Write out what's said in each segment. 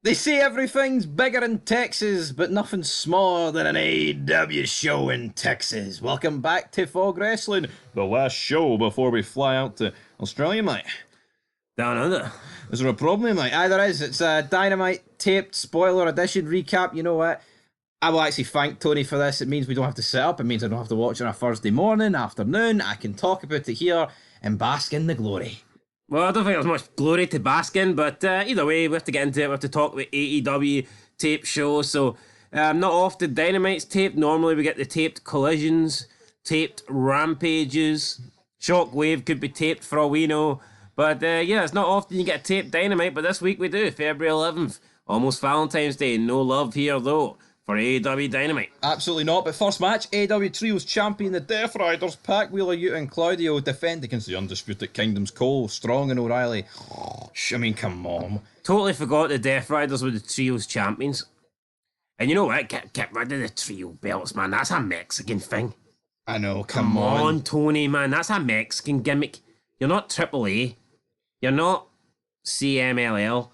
They say everything's bigger in Texas, but nothing's smaller than an AEW show in Texas. Welcome back to Fog Wrestling, the last show before we fly out to Australia, mate. Down under. Is there a problem, mate? There is. It's a Dynamite taped spoiler edition recap. You know what? I will actually thank Tony for this. It means we don't have to sit up. It means I don't have to watch it on a Thursday morning, afternoon. I can talk about it here and bask in the glory. Well, I don't think there's much glory to bask in, but either way, we have to get into it. We have to talk about AEW tape show. So, not often Dynamite's taped. Normally, we get the taped collisions, taped rampages. Shockwave could be taped for all we know. But yeah, it's not often you get a taped Dynamite, but this week we do. February 11th, almost Valentine's Day. No love here, though, for AEW Dynamite. Absolutely not. But first match, AEW Trios champion, the Death Riders, Pac, Wheeler, Yuta and Claudio defend against the Undisputed Kingdom's Cole, Strong and O'Reilly. I mean, come on. Totally forgot the Death Riders were the Trios champions. And you know what? Get rid of the trio belts, man. That's a Mexican thing. I know, Come on, Tony, man. That's a Mexican gimmick. You're not AAA. You're not CMLL.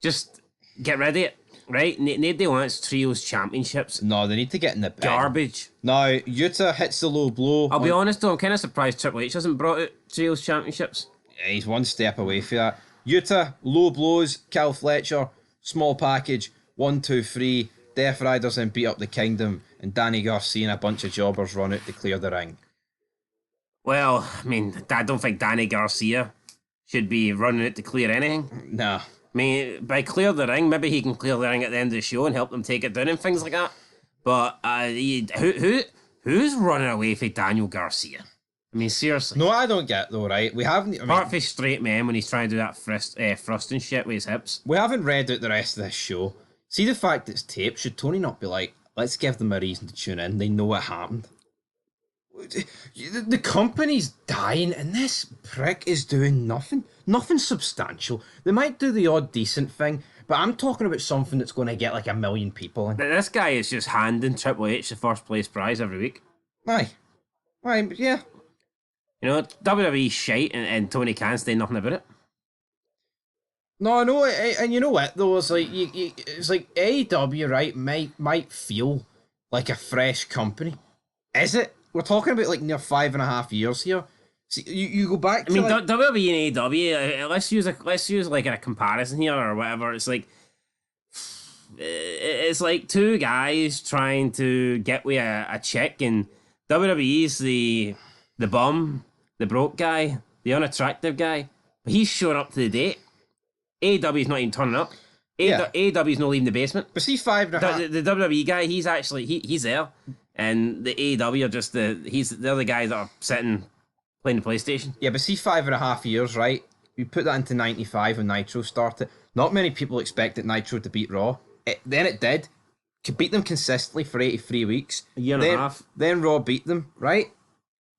Just get rid of it, right? Nobody wants Trios championships. No, they need to get in the bin. Garbage. Now, Yuta hits the low blow. I'll be honest though, I'm kind of surprised Triple H hasn't brought out Trios championships. Yeah, he's one step away from that. Yuta, low blows, Cal Fletcher, small package, 1, 2, 3. Death Riders then beat up the Kingdom, and Danny Garcia and a bunch of jobbers run out to clear the ring. Well, I mean, I don't think Danny Garcia should be running it to clear anything. Nah. I mean, by clear the ring, maybe he can clear the ring at the end of the show and help them take it down and things like that. But who's running away from Daniel Garcia? I mean, seriously. No, I don't get though, right? We haven't. Apart from straight men when he's trying to do that thrusting shit with his hips. We haven't read out the rest of this show. See the fact it's taped. Should Tony not be like, let's give them a reason to tune in? They know what happened. The company's dying, and this prick is doing nothing. Nothing substantial. They might do the odd decent thing, but I'm talking about something that's going to get like 1 million people in. This guy is just handing Triple H the first place prize every week. Aye, yeah. You know, WWE shite, and Tony can't say nothing about it. No, and you know what though? It's like it's like AEW, right? Might feel like a fresh company. Is it? We're talking about like near 5.5 years here. See, you go back to WWE and AEW, let's use like a comparison here or whatever. It's like two guys trying to get with a chick, and WWE's the bum, the broke guy, the unattractive guy. But he's showing up to the date. AEW's not even turning up. AEW's not leaving the basement. But see, 5.5. The WWE guy, he's actually he's there. And the AEW are just they're the guys that are sitting playing the PlayStation. Yeah, but see, 5.5 years, right? You put that into 95 when Nitro started. Not many people expected Nitro to beat Raw. Then it did. Could beat them consistently for 83 weeks. A year and a half. Then Raw beat them, right?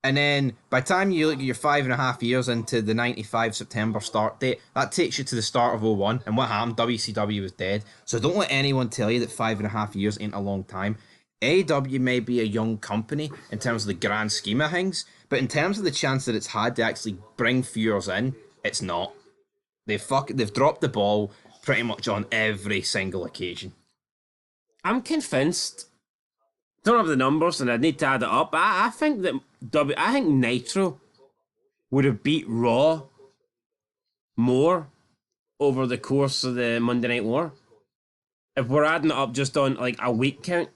And then by the time you look at your 5.5 years into the 95 September start date, that takes you to the start of 01. And what happened? WCW was dead. So don't let anyone tell you that 5.5 years ain't a long time. AEW may be a young company in terms of the grand scheme of things, but in terms of the chance that it's had to actually bring viewers in, it's not. They've dropped the ball pretty much on every single occasion. I'm convinced. Don't have the numbers, and I need to add it up. I think that I think Nitro would have beat Raw more over the course of the Monday Night War if we're adding it up just on like a week count.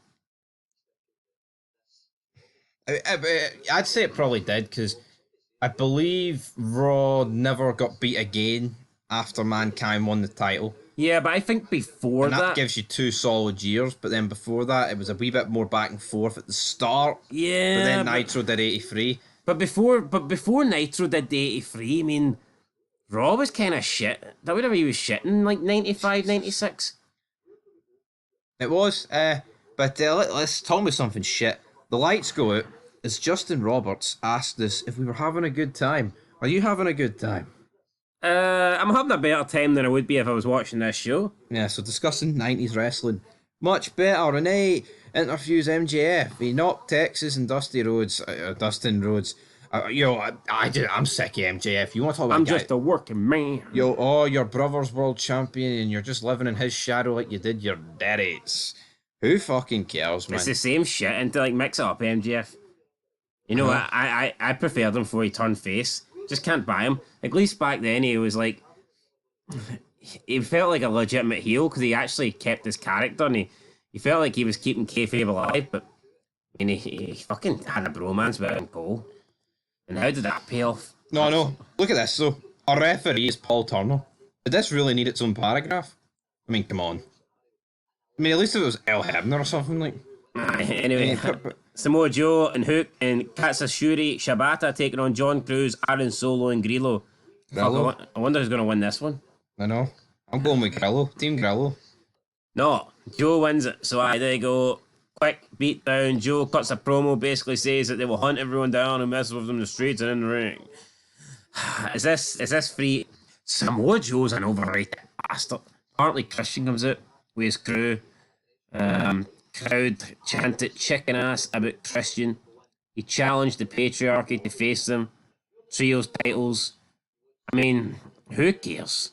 I'd say it probably did, because I believe Raw never got beat again after Mankind won the title. Yeah, but I think before and that gives you 2 solid years, but then before that, it was a wee bit more back and forth at the start. Yeah. But then Nitro did 83. But before Nitro did 83, I mean, Raw was kind of shit. WWE was shit in like 95, 96. It was, but let's talk about something shit. The lights go out as Justin Roberts asked us if we were having a good time. Are you having a good time? I'm having a better time than I would be if I was watching this show. Yeah, so discussing 90s wrestling. Much better. Renee interviews MJF. He knocked Texas and Dustin Rhodes I'm sick of MJF. You want to talk about I'm a guy? just a working man. Your brother's world champion, and you're just living in his shadow like you did your daddy's. Who fucking cares, man? It's the same shit, and to like mix it up, MJF. You know, Huh? I preferred him before he turned face. Just can't buy him. At least back then, he was like, he felt like a legitimate heel because he actually kept his character, and he felt like he was keeping kayfabe alive. But I mean, he fucking had a bromance with him, Cole. And how did that pay off? No. Look at this, though. Our referee is Paul Turner. Did this really need its own paragraph? I mean, come on. I mean, at least if it was El Hebner or something like. Anyway, Samoa Joe and Hook and Katsuyori Shibata taking on John Cruz, Aaron Solo, and Grillo. Grillo? Fuck, I wonder who's going to win this one. I know. I'm going with Grillo. Team Grillo. No, Joe wins it. So there you go. Quick beat down. Joe cuts a promo, basically says that they will hunt everyone down and mess with them in the streets and in the ring. Is this free? Samoa Joe's an overrated bastard. Apparently Christian comes out with his crew. Crowd chanted chicken ass about Christian. He challenged the patriarchy to face them. Trios titles. I mean, who cares?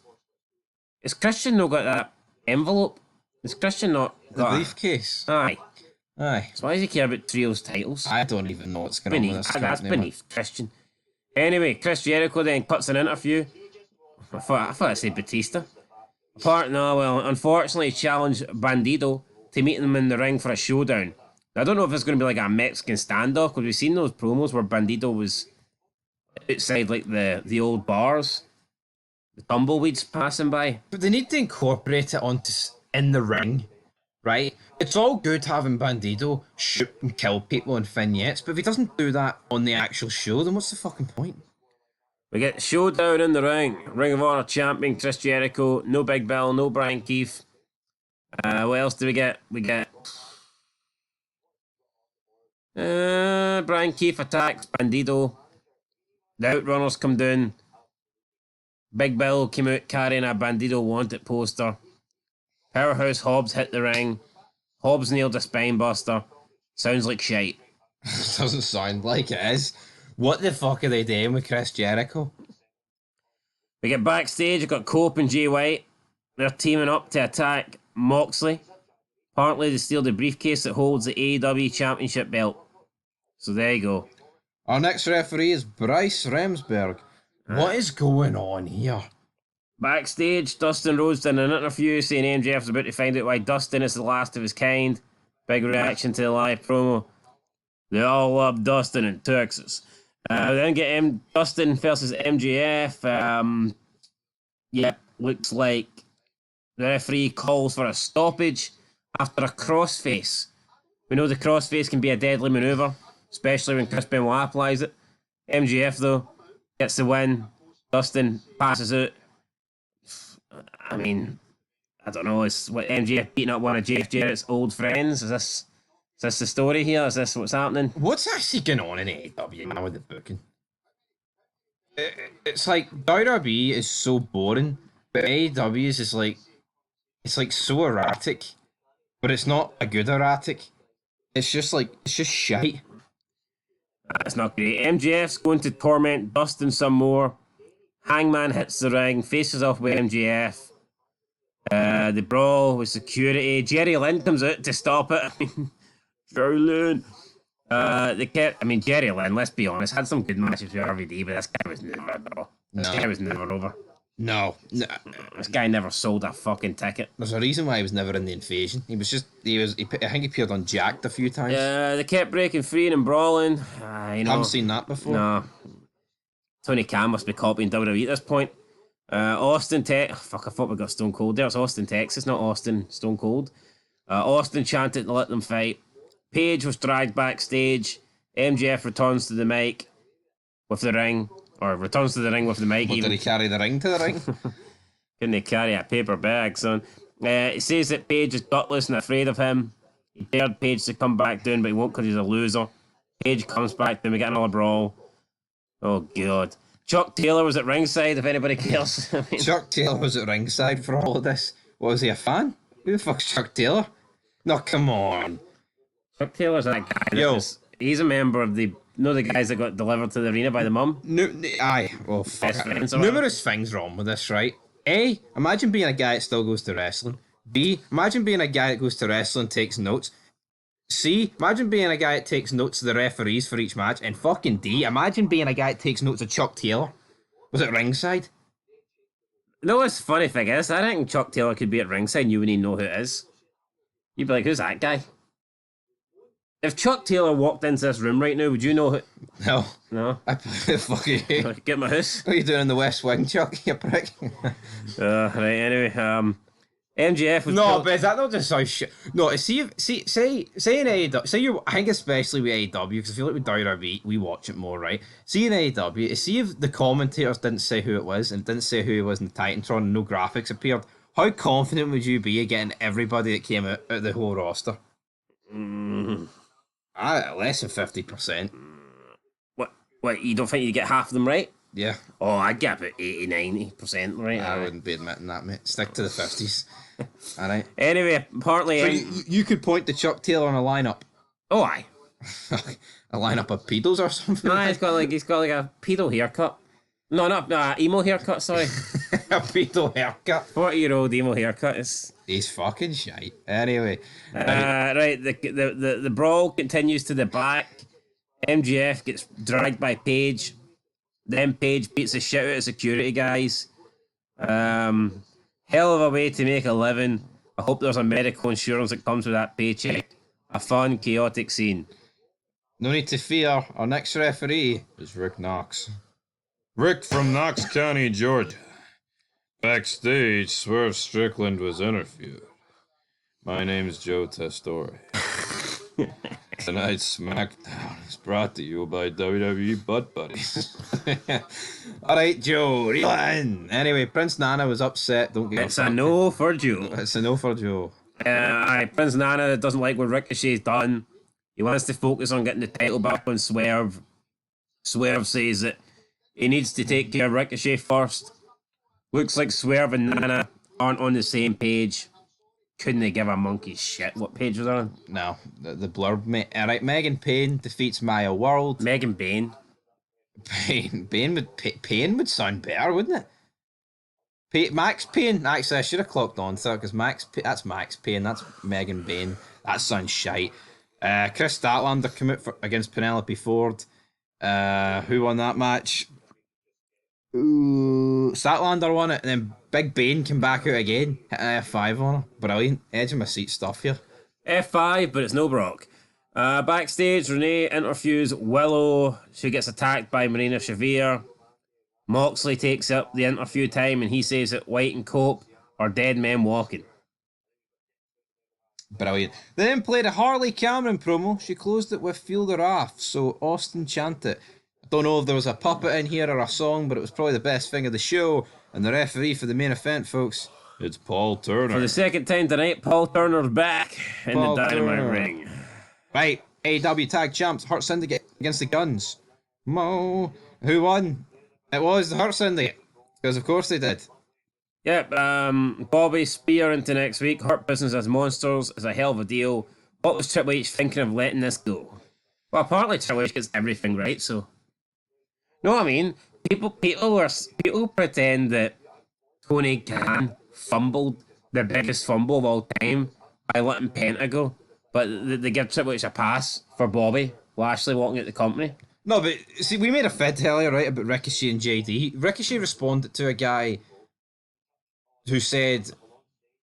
Is Christian not got that envelope? Is Christian not The got briefcase. Aye. Aye. So why does he care about Trios titles? I don't even know what's going on with this That's company, man. beneath Christian. Anyway, Chris Jericho then cuts an interview. I thought I said Batista. Unfortunately, he challenged Bandido to meet him in the ring for a showdown. I don't know if it's going to be like a Mexican standoff because we've seen those promos where Bandido was outside like the old bars, the tumbleweeds passing by. But they need to incorporate it onto in the ring, right? It's all good having Bandido shoot and kill people in vignettes, but if he doesn't do that on the actual show, then what's the fucking point? We get showdown in the ring. Ring of Honor champion Chris Jericho. No Big Bill, no Brian Keefe. What else do we get? We get Brian Keefe attacks Bandido. The Outrunners come down. Big Bill came out carrying a Bandido wanted poster. Powerhouse Hobbs hit the ring. Hobbs nailed a spine buster. Sounds like shite. Doesn't sound like it is. What the fuck are they doing with Chris Jericho? We get backstage. We've got Cope and Jay White. They're teaming up to attack Moxley. Apparently, they steal the briefcase that holds the AEW Championship belt. So there you go. Our next referee is Bryce Remsburg. What is going on here? Backstage, Dustin Rhodes did an interview saying MJF's about to find out why Dustin is the last of his kind. Big reaction to the live promo. They all love Dustin in Texas. Then get Dustin versus MJF. Looks like the referee calls for a stoppage after a crossface. We know the crossface can be a deadly maneuver, especially when Chris Benoit applies it. MJF, though, gets the win. Dustin passes out. I mean, I don't know. Is what MJF beating up one of Jeff Jarrett's old friends? Is this the story here? Is this what's happening? What's actually going on in AEW now with the booking? It's like WWE is so boring, but AEW is just like, it's like so erratic, but it's not a good erratic. It's just shite. That's not great. MJF's going to torment Dustin some more. Hangman hits the ring, faces off with MJF. The brawl with security. Jerry Lynn comes out to stop it. Jerry Lynn. Jerry Lynn, let's be honest, had some good matches with RVD, but this guy was never a draw. This guy was never over. No. This guy never sold a fucking ticket. There's a reason why he was never in the invasion. I think he appeared on Jacked a few times. They kept breaking free and brawling. Haven't seen that before. No. Tony Khan must be copying WWE at this point. Austin, I thought we got Stone Cold there. It's Austin, Texas, not Austin, Stone Cold. Austin chanted to let them fight. Paige was dragged backstage. MJF returns to the mic with the ring. Or returns to the ring with the mic. Did he carry the ring to the ring? Couldn't he carry a paper bag, son? He says that Paige is gutless and afraid of him. He dared Paige to come back down, but he won't because he's a loser. Paige comes back, then we get another brawl. Oh, God. Chuck Taylor was at ringside, if anybody cares. Chuck Taylor was at ringside for all of this. Was he a fan? Who the fuck's Chuck Taylor? No, come on. Chuck Taylor's that guy. He's a member of the the guys that got delivered to the arena by the mum. Aye. Well, fuck. Best friends or whatever. Numerous things wrong with this, right? A, imagine being a guy that still goes to wrestling. B, imagine being a guy that goes to wrestling and takes notes. C, imagine being a guy that takes notes of the referees for each match. And fucking D, imagine being a guy that takes notes of Chuck Taylor. Was it ringside? No, what's the funny thing is, I think Chuck Taylor could be at ringside and you wouldn't even know who it is. You'd be like, who's that guy? If Chuck Taylor walked into this room right now, would you know who? No. No? Fuck you. Get my house. What are you doing in the West Wing, Chuck? You prick. Right, anyway, MJF was... No, but is that not just so shit? No, say in AEW, say you, I think especially with AEW, because I feel like with WWE, we watch it more, right? See in AEW, see if the commentators didn't say who it was, and didn't say who it was in the Titantron, and no graphics appeared, how confident would you be at getting everybody that came out of the whole roster? Less than 50%. What, you don't think you'd get half of them right? Yeah. Oh, I'd get about 80-90% right. I wouldn't be admitting that, mate. Stick to the 50s. Alright. Anyway, partly... So you could point to Chuck Taylor on a lineup. Oh, aye. A lineup of pedos or something? Nah, he's got like a pedo haircut. No, not emo haircut, sorry. A pedo haircut. 40-year-old emo haircut is... He's fucking shite. Anyway. Right, the brawl continues to the back. MGF gets dragged by Paige. Then Paige beats the shit out of security guys. Hell of a way to make a living. I hope there's a medical insurance that comes with that paycheck. A fun, chaotic scene. No need to fear. Our next referee is Rick Knox. Rick from Knox County, Georgia. Backstage, Swerve Strickland was interviewed. My name's Joe Testore. Tonight's SmackDown is brought to you by WWE Butt Buddies. Alright, Joe, reel in. Anyway, Prince Nana was upset. Don't get It's a no for Joe. It's a no for Joe. Prince Nana doesn't like what Ricochet's done. He wants to focus on getting the title back on Swerve. Swerve says that he needs to take care of Ricochet first. Looks like Swerve and Nana aren't on the same page. Couldn't they give a monkey's shit what page was on? No, the blurb, mate. Alright, Megan Payne defeats Maya World. Megan Bain. Payne would sound better, wouldn't it? Max Payne. Actually, I should have clocked on to that because that's Max Payne. That's Megan Bain. That sounds shite. Chris Statlander came out against Penelope Ford. Who won that match? Ooh, Statlander won it, and then Big Bane came back out again, hit an F5 on her. Brilliant. Edge of my seat stuff here. F5, but it's no Brock. Backstage, Renee interviews Willow. She gets attacked by Marina Shafir. Moxley takes up the interview time, and he says that White and Cope are dead men walking. Brilliant. They then played a Harley Cameron promo. She closed it with Feel the Wrath, so Austin chanted. I don't know if there was a puppet in here or a song, but it was probably the best thing of the show. And the referee for the main event, folks, it's Paul Turner. For the second time tonight, Paul Turner's back in the Dynamite ring. Right, AEW Tag Champs, Hurt Syndicate against the Guns. Mo. Who won? It was the Hurt Syndicate. Because of course they did. Yep, Bobby Spear into next week. Hurt Business as Monsters is a hell of a deal. What was Triple H thinking of letting this go? Well, apparently Triple H gets everything right, so... Know what I mean? People pretend that Tony Khan fumbled the biggest fumble of all time by letting Penta go, but they give Triple H a pass for Bobby Lashley walking out the company. No, but see, we made a fid earlier, right, about Ricochet and JD. Ricochet responded to a guy who said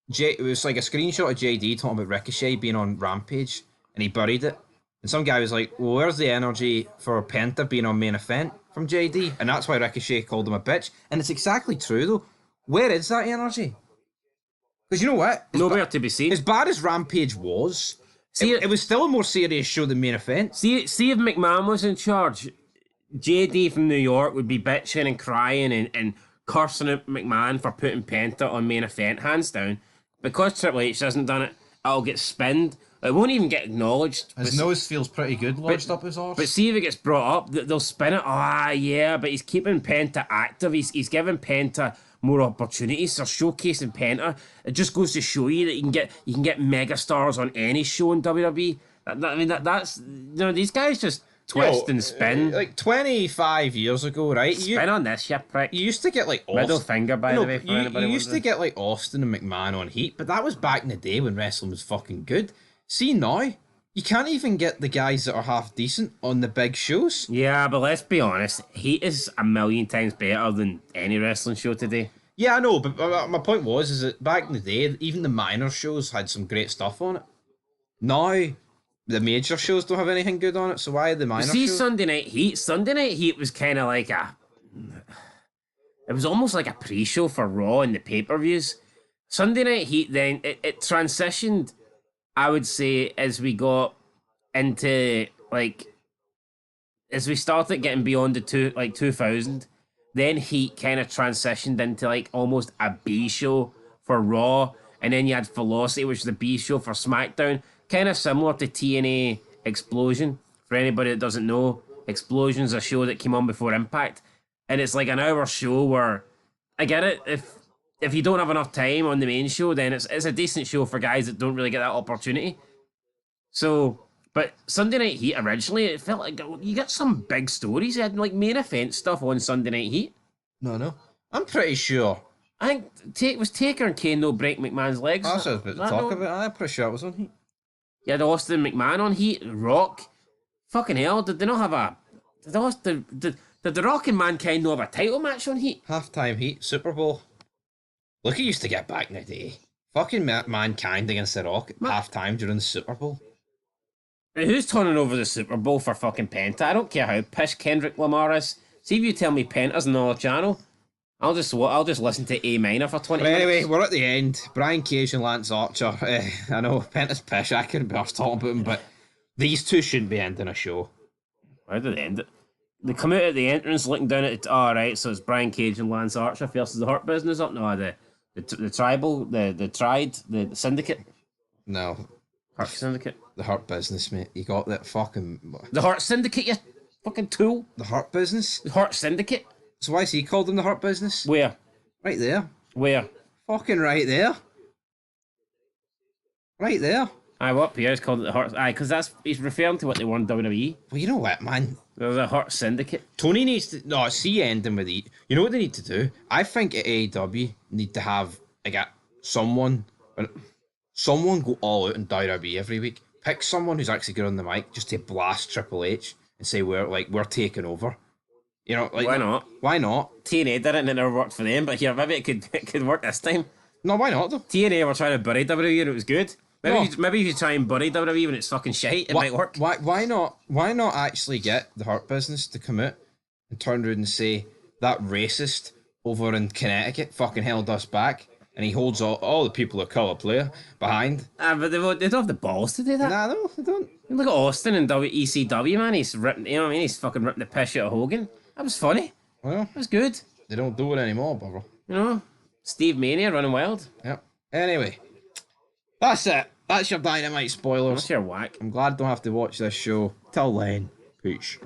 it was like a screenshot of JD talking about Ricochet being on Rampage, and he buried it. And some guy was like, well, where's the energy for Penta being on main event from JD? And that's why Ricochet called him a bitch. And it's exactly true, though. Where is that energy? Because you know what? Nowhere to be seen. As bad as Rampage was, it was still a more serious show than main event. See if McMahon was in charge, JD from New York would be bitching and crying and cursing at McMahon for putting Penta on main event, hands down. Because Triple H hasn't done it, it'll get spinned. It won't even get acknowledged. His nose feels pretty good lodged up his arse. But see if it gets brought up, they'll spin it. Yeah, but he's keeping Penta active. He's giving Penta more opportunities. They're showcasing Penta. It just goes to show you that you can get mega stars on any show in WWE. That's these guys just twist and spin. Like 25 years ago, right? Spin on this, you prick. You used to get like Middle finger, by the way, for you anybody used to wondering. get like Austin and McMahon on Heat, but that was back in the day when wrestling was fucking good. See now, you can't even get the guys that are half decent on the big shows. Yeah, but let's be honest, Heat is a million times better than any wrestling show today. Yeah, I know, but my point was is that back in the day, even the minor shows had some great stuff on it. Now, the major shows don't have anything good on it, so why are the minor See, shows? Sunday Night Heat? Sunday Night Heat was kind of like it was almost like a pre-show for Raw and the pay-per-views. Sunday Night Heat then, it transitioned, I would say, as we got into, like, as we started getting beyond the 2000, then Heat kind of transitioned into, like, almost a B show for Raw, and then you had Velocity, which is the B show for SmackDown, kind of similar to TNA Explosion. For anybody that doesn't know, Explosion's a show that came on before Impact, and it's like an hour show where, I get it, if you don't have enough time on the main show, then it's a decent show for guys that don't really get that opportunity. So, but Sunday Night Heat originally, it felt like you get some big stories. You had like main event stuff on Sunday Night Heat. No. I'm pretty sure. I think was Taker and Kane no break McMahon's legs. That's what I was about to talk about. I'm pretty sure it was on Heat. You had Austin McMahon on Heat, Rock. Fucking hell, did they not have a... Did the Rock and Mankind not have a title match on Heat? Halftime Heat, Super Bowl. Look, it used to get back in the day. Fucking Mankind against The Rock at halftime during the Super Bowl. Who's turning over the Super Bowl for fucking Penta? I don't care how pish Kendrick Lamar is. See if you tell me Penta's another channel, I'll just listen to A minor for 20 But minutes. anyway, we're at the end. Brian Cage and Lance Archer. I know Penta's pish. I couldn't be arsed talking about him, but these two shouldn't be ending a show. How did they end it? They come out at the entrance looking down at it. Alright, so it's Brian Cage and Lance Archer versus the Hurt Business up? No, the tribal, the syndicate. No, Hurt Syndicate. the Hurt Business, mate. You got that fucking... The Hurt Syndicate, you fucking tool. The Hurt Business? The Hurt Syndicate. So why's he called them the Hurt Business? Where? Right there. Where? Fucking right there. Right there. Aye, what? Pierre's called it the Hurt... Aye, because he's referring to what they won in WWE. Well, you know what, man? There's a Hurt Syndicate. Tony needs to... No, see ending with E. You know what they need to do? I think at AEW need to have, like, someone go all out in WWE every week. Pick someone who's actually good on the mic just to blast Triple H and say we're taking over. You know, like... Why not? Why not? TNA did it and it never worked for them, but here, maybe it could work this time. No, why not, though? TNA were trying to bury WWE and it was good. No. Maybe if you try and bury WWE when it's fucking shite, it might work. Why not actually get the Hurt Business to come out and turn around and say that racist over in Connecticut fucking held us back, and he holds all the people of colour player behind. But they don't have the balls to do that. Nah, no, they don't. Look at Austin and WECW, man. He's ripping, you know what I mean? He's fucking ripping the piss out of Hogan. That was funny. Well, That was good. they don't do it anymore, brother. You know? Steve Mania running wild. Yep. Anyway, that's it. That's your Dynamite spoilers. What's your whack? I'm glad I don't have to watch this show. Till then, peace.